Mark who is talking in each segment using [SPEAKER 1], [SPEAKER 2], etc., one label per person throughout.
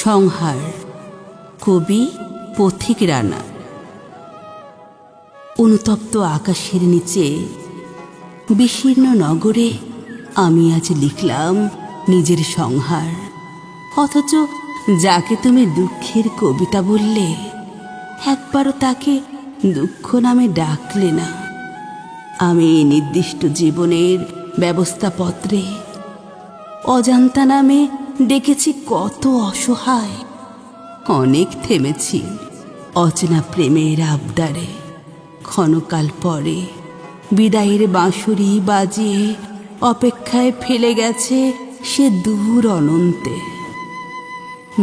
[SPEAKER 1] সংহার, কবি পথিক রানা। অনুতপ্ত আকাশের নিচে বিশীর্ণ নগরে আমি আজ লিখলাম নিজের সংহার। অথচ যাকে তুমি দুঃখের কবিতা বললে, একবারও তাকে দুঃখ নামে ডাকলে না। আমি নির্দিষ্ট জীবনের ব্যবস্থাপত্রে অজান্তা নামে ডেকেছি কত অসহায়। অনেক থেমেছি অচেনা প্রেমের আবদারে। ক্ষণকাল পরে বিদায়ের বাঁশুরি বাজিয়ে অপেক্ষায় ফেলে গেছে সে দূর অনন্তে।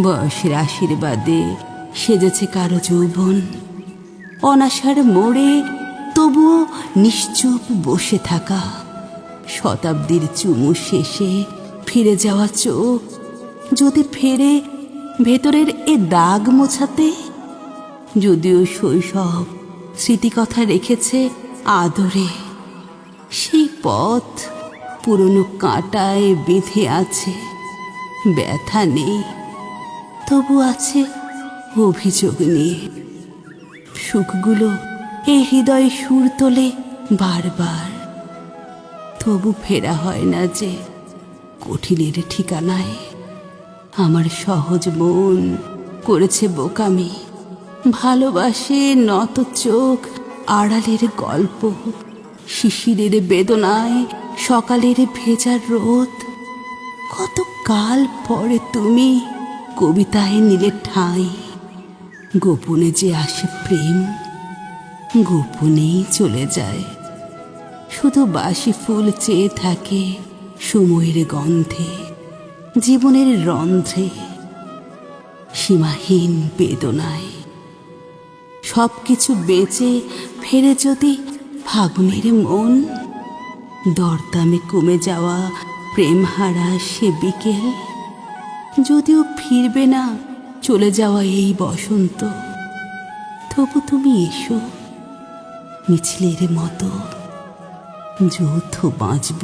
[SPEAKER 1] বয়সের আশীর্বাদে সেজেছে কারো যৌবন, অনাশার মোড়ে তবুও নিশ্চুপ বসে থাকা। শতাব্দীর চুমু শেষে ফিরে যাওয়া চোখ যদি ফেরে ভেতরের এ দাগ মোছাতে। যদিও শৈশব স্মৃতিকথা রেখেছে আদরে, সেই পথ পুরনো কাঁটায় বেঁধে আছে। ব্যথা নেই, তবু আছে অভিযোগ নিয়ে। সুখগুলো এই হৃদয়ে সুর তোলে বারবার, তবু ফেরা হয় না যে কঠিনের ঠিকানায়। আমার সহজ মন করেছে বোকামি, ভালোবাসে নত চোখ আড়ালের গল্প। শিশিরের বেদনায় সকালের ভেজা রোদ। কত কাল পরে তুমি কবিতায় নিলে ঠাঁই। গোপনে যে আসে প্রেম, গোপনেই চলে যায়। শুধু বাসি ফুল চেয়ে থাকে সময়ের গন্ধে, জীবনের রন্ধ্রে, সীমাহীন বেদনায়। সব কিছু বেঁচে ফেরে যদি ফাগুনের মন, দরদামে কমে যাওয়া প্রেমহারা সে বিকেল। যদিও ফিরবে না চলে যাওয়া এই বসন্ত, তবু তুমি এসো, মিছিলের মতো যৌথ বাঁচব।